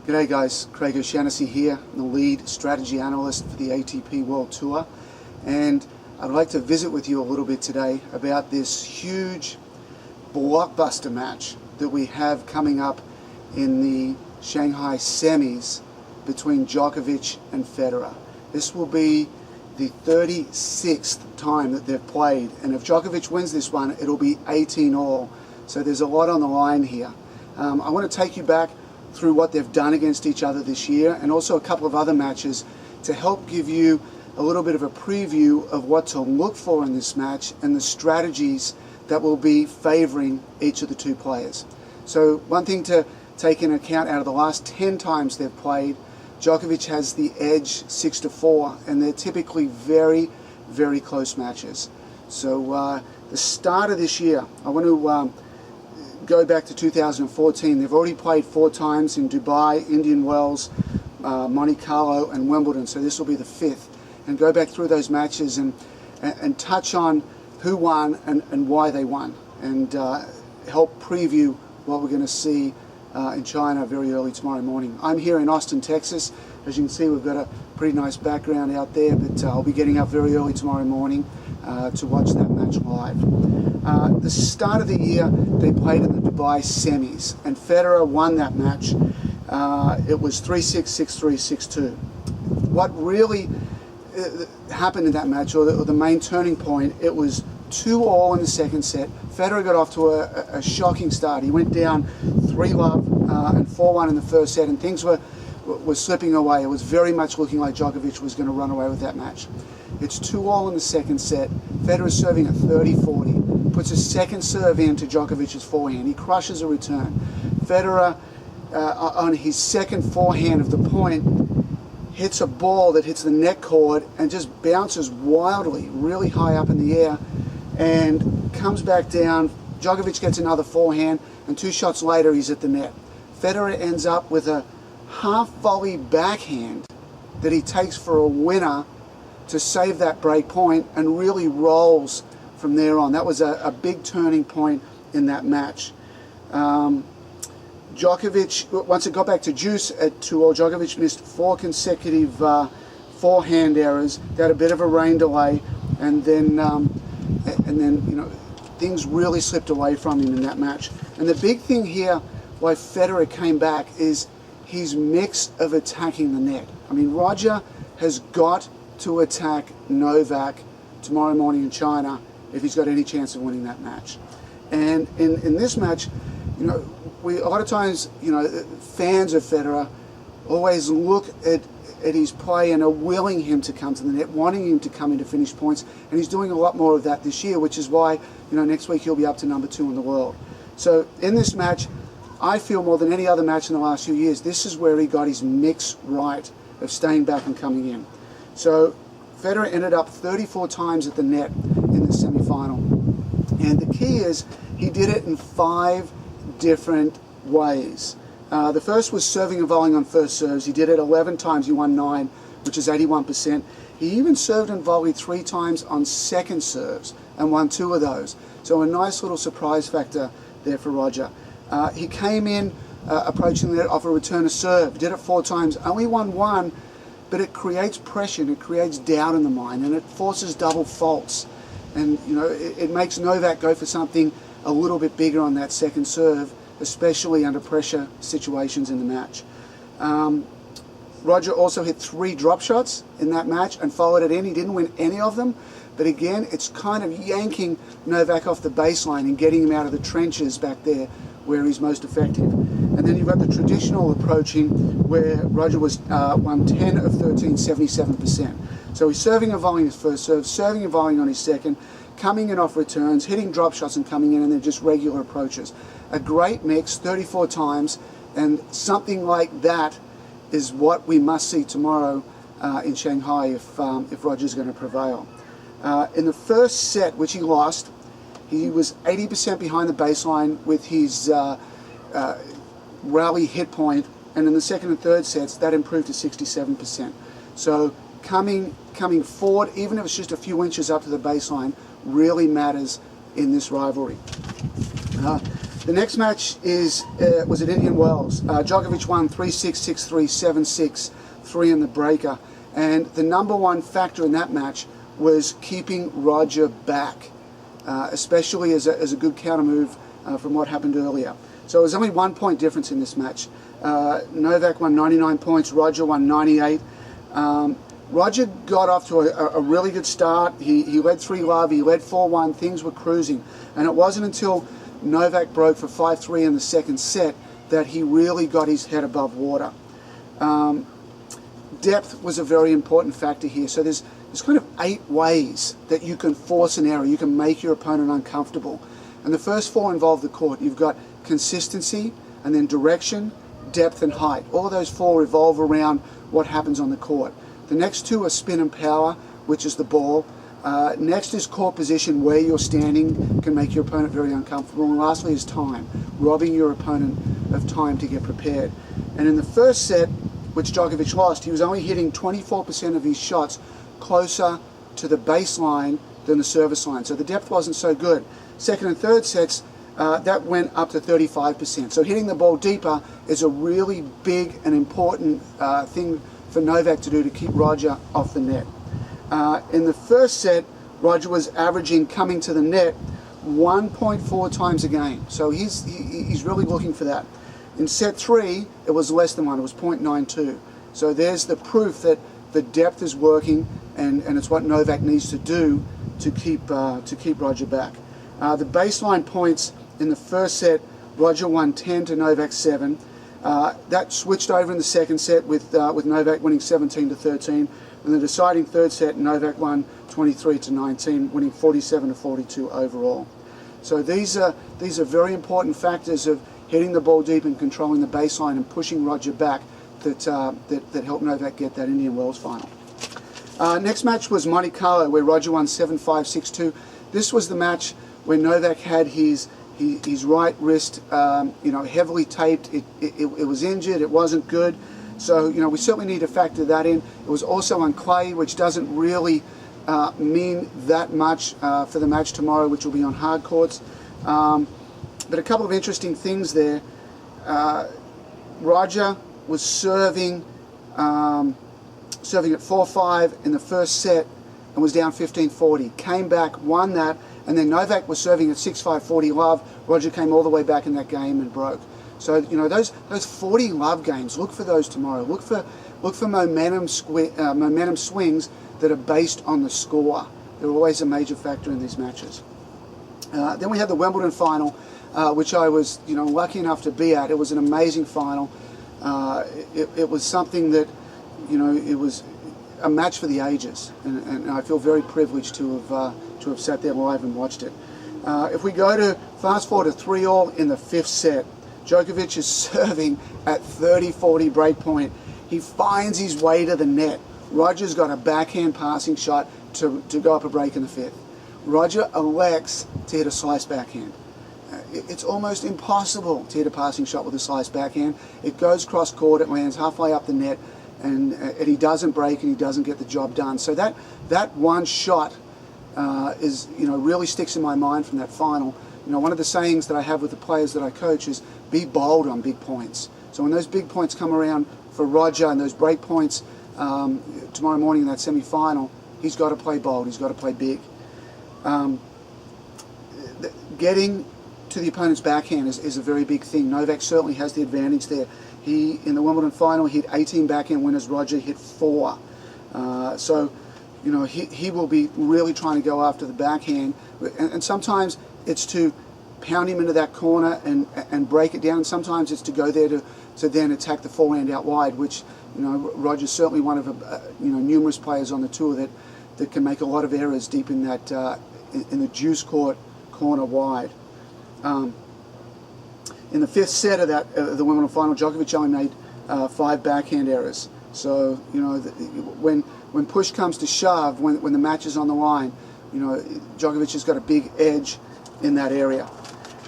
G'day guys, Craig O'Shaughnessy here, I'm the lead strategy analyst for the ATP World Tour, and I'd like to visit with you a little bit today about this huge blockbuster match that we have coming up in the Shanghai semis between Djokovic and Federer. This will be the 36th time that they've played, and if Djokovic wins this one, it'll be 18 all, so there's a lot on the line here. I want to take you back through what they've done against each other this year, and also a couple of other matches to help give you a little bit of a preview of what to look for in this match and the strategies that will be favoring each of the two players. So one thing to take into account, out of the last 10 times they've played, Djokovic has the edge 6-4, and they're typically very, very close matches. So the start of this year, I want to go back to 2014. They've already played 4 times in Dubai, Indian Wells, Monte Carlo and Wimbledon, so this will be the 5th, and go back through those matches and touch on who won and why they won, and help preview what we're going to see in China very early tomorrow morning. I'm here in Austin, Texas. As you can see, we've got a pretty nice background out there, but I'll be getting up very early tomorrow morning to watch that match live. The start of the year, they played in the Dubai semis, and Federer won that match. It was 3-6, 6-3, 6-2. What really happened in that match, or the main turning point, it was 2-all in the second set. Federer got off to a shocking start. He went down 3-love and 4-1 in the first set, and things were slipping away. It was very much looking like Djokovic was going to run away with that match. It's 2-all in the second set. Federer's serving at 30-40. Puts a second serve into Djokovic's forehand. He crushes a return. Federer, on his second forehand of the point, hits a ball that hits the net cord and just bounces wildly, really high up in the air, and comes back down. Djokovic gets another forehand, and 2 shots later he's at the net. Federer ends up with a half-volley backhand that he takes for a winner to save that break point, and really rolls from there on. That was a big turning point in that match. Djokovic, once it got back to juice at 2-all, Djokovic missed 4 consecutive forehand errors. They had a bit of a rain delay, and then things really slipped away from him in that match. And the big thing here, why Federer came back, is his mix of attacking the net. I mean, Roger has got to attack Novak tomorrow morning in China if he's got any chance of winning that match. And in this match, a lot of times, fans of Federer always look at his play and are willing him to come to the net, wanting him to come into finish points, and he's doing a lot more of that this year, which is why, next week he'll be up to number 2 in the world. So in this match, I feel more than any other match in the last few years, this is where he got his mix right of staying back and coming in. So Federer ended up 34 times at the net in the semi-final. And the key is he did it in 5 different ways. The first was serving and volleying on first serves. He did it 11 times, he won 9, which is 81%. He even served and volleyed 3 times on second serves and won 2 of those. So a nice little surprise factor there for Roger. He came in approaching the net off a return of serve, did it 4 times, only won 1, but it creates pressure and it creates doubt in the mind, and it forces double faults. And it makes Novak go for something a little bit bigger on that second serve, especially under pressure situations in the match. Roger also hit 3 drop shots in that match and followed it in. He didn't win any of them, but again, it's kind of yanking Novak off the baseline and getting him out of the trenches back there where he's most effective. And then you've got the traditional approaching where Roger won 10 of 13, 77%. So he's serving and volleying his first serve, serving and volleying on his second, coming in off returns, hitting drop shots and coming in, and then just regular approaches. A great mix, 34 times, and something like that is what we must see tomorrow in Shanghai if Roger's going to prevail. In the first set, which he lost, he was 80% behind the baseline with his rally hit point, and in the second and third sets, that improved to 67%. So coming forward, even if it's just a few inches up to the baseline, really matters in this rivalry. The next match was at Indian Wells. Djokovic won 3-6, 6-3, 7-6, 3 in the breaker. And the number one factor in that match was keeping Roger back, especially as a good counter move from what happened earlier. So it was only 1 point difference in this match. Novak won 99 points, Roger won 98. Roger got off to a really good start. He led 3-love, he led 4-1, things were cruising. And it wasn't until Novak broke for 5-3 in the second set that he really got his head above water. Depth was a very important factor here. So there's kind of 8 ways that you can force an error, you can make your opponent uncomfortable. And the first 4 involve the court. You've got consistency, and then direction, depth, and height. All of those 4 revolve around what happens on the court. The next 2 are spin and power, which is the ball. Next is court position, where you're standing can make your opponent very uncomfortable. And lastly is time, robbing your opponent of time to get prepared. And in the first set, which Djokovic lost, he was only hitting 24% of his shots closer to the baseline than the service line. So the depth wasn't so good. Second and third sets, that went up to 35%. So hitting the ball deeper is a really big and important thing for Novak to do to keep Roger off the net. In the first set, Roger was averaging coming to the net 1.4 times a game. So he's really looking for that. In set 3, it was less than 1. It was 0.92. So there's the proof that the depth is working, and it's what Novak needs to do to keep Roger back. The baseline points in the first set, Roger won 10 to Novak 7. That switched over in the second set with Novak winning 17 to 13. In the deciding third set, Novak won 23 to 19, winning 47 to 42 overall. So these are very important factors of hitting the ball deep and controlling the baseline and pushing Roger back that helped Novak get that Indian Wells final. Next match was Monte Carlo, where Roger won 7-5, 6-2. This was the match where Novak had his right wrist heavily taped. It was injured, it wasn't good. So we certainly need to factor that in. It was also on clay, which doesn't really mean that much for the match tomorrow, which will be on hard courts. But a couple of interesting things there. Roger was serving at 4-5 in the first set and was down 15-40. Came back, won that, and then Novak was serving at 6-5, 40-love. Roger came all the way back in that game and broke. So those 40-love games, look for those tomorrow. Look for momentum swings that are based on the score. They're always a major factor in these matches. Then we had the Wimbledon final, which I was lucky enough to be at. It was an amazing final. It was something that it was a match for the ages, and I feel very privileged to have sat there live and watched it. If we go to fast forward to 3-all in the 5th set, Djokovic is serving at 30-40 break point. He finds his way to the net. Roger's got a backhand passing shot to go up a break in the 5th. Roger elects to hit a slice backhand. It's almost impossible to hit a passing shot with a slice backhand. It goes cross court, it lands halfway up the net, and he doesn't break and he doesn't get the job done. So that one shot is really sticks in my mind from that final. One of the sayings that I have with the players that I coach is be bold on big points. So when those big points come around for Roger and those break points tomorrow morning in that semi-final, he's got to play bold, he's got to play big. Getting to the opponent's backhand is a very big thing. Novak certainly has the advantage there. He, in the Wimbledon final, hit 18 backhand winners. Roger hit 4. So he will be really trying to go after the backhand. And sometimes it's to pound him into that corner and break it down. And sometimes it's to go there to then attack the forehand out wide, which Roger's certainly one of numerous players on the tour that can make a lot of errors deep in that in the juice court corner wide. In the 5th set of the Wimbledon final, Djokovic only made 5 backhand errors. So when push comes to shove, when the match is on the line, Djokovic has got a big edge in that area.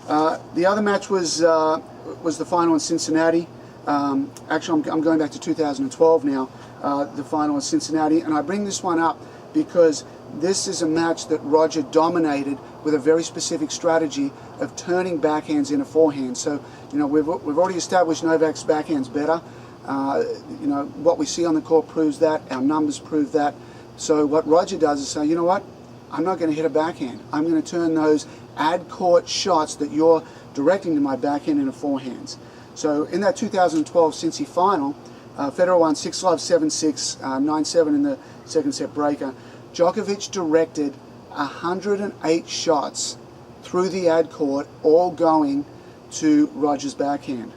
The other match was the final in Cincinnati. Actually, I'm going back to 2012 now. The final in Cincinnati, and I bring this one up because this is a match that Roger dominated with a very specific strategy of turning backhands into forehands. So, you know, we've already established Novak's backhand's better. You know, what we see on the court proves that. Our numbers prove that. So what Roger does is say, you know what? I'm not going to hit a backhand. I'm going to turn those ad-court shots that you're directing to my backhand into forehands. So in that 2012 Cincy final, Federer won 6-love, 7-6, 9-7 in the second set breaker. Djokovic directed 108 shots through the ad court, all going to Roger's backhand.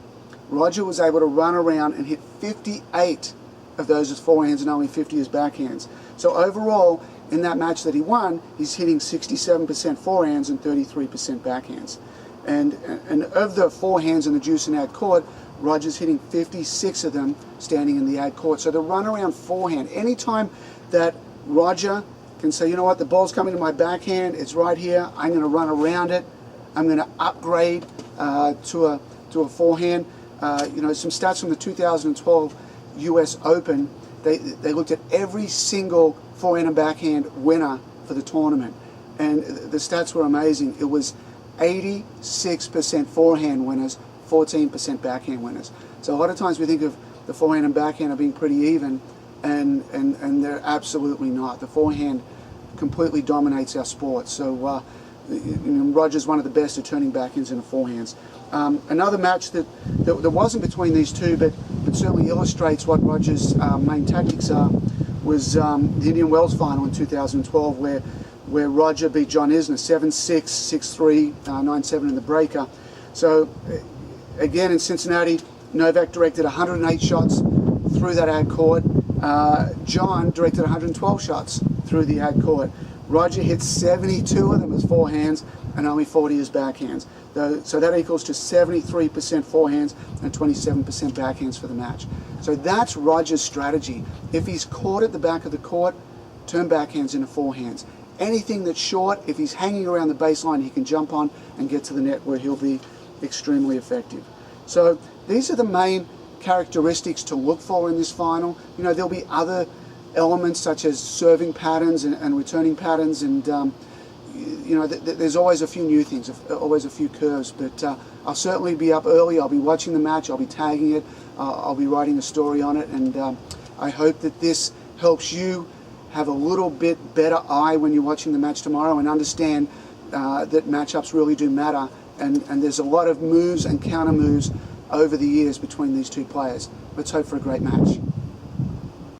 Roger was able to run around and hit 58 of those as forehands and only 50 as backhands. So overall, in that match that he won, he's hitting 67% forehands and 33% backhands. And of the forehands in the juice and ad court, Roger's hitting 56 of them standing in the ad court. So the run around forehand, anytime that Roger can say, you know what, the ball's coming to my backhand, it's right here, I'm going to run around it, I'm going to upgrade to a forehand. You know, some stats from the 2012 US Open, they looked at every single forehand and backhand winner for the tournament, and the stats were amazing. It was 86% forehand winners, 14% backhand winners. So a lot of times we think of the forehand and backhand are being pretty even, and they're absolutely not. The forehand completely dominates our sport. So you know, Roger's one of the best at turning backhands into forehands. Another match that wasn't between these two, but certainly illustrates what Roger's main tactics are, was the Indian Wells final in 2012, where Roger beat John Isner 7-6, 6-3, 9-7 in the breaker. So again in Cincinnati, Novak directed 108 shots through that ad court. John directed 112 shots through the ad court. Roger hit 72 of them as forehands and only 40 as backhands. So that equals to 73% forehands and 27% backhands for the match. So that's Roger's strategy. If he's caught at the back of the court, turn backhands into forehands. Anything that's short, if he's hanging around the baseline, he can jump on and get to the net where he'll be extremely effective. So these are the main characteristics to look for in this final. You know, there'll be other elements such as serving patterns and returning patterns, and you know, there's always a few new things, always a few curves, but I'll certainly be up early. I'll be watching the match, I'll be tagging it, I'll be writing a story on it, and I hope that this helps you have a little bit better eye when you're watching the match tomorrow and understand that matchups really do matter, and there's a lot of moves and counter moves over the years between these two players. Let's hope for a great match.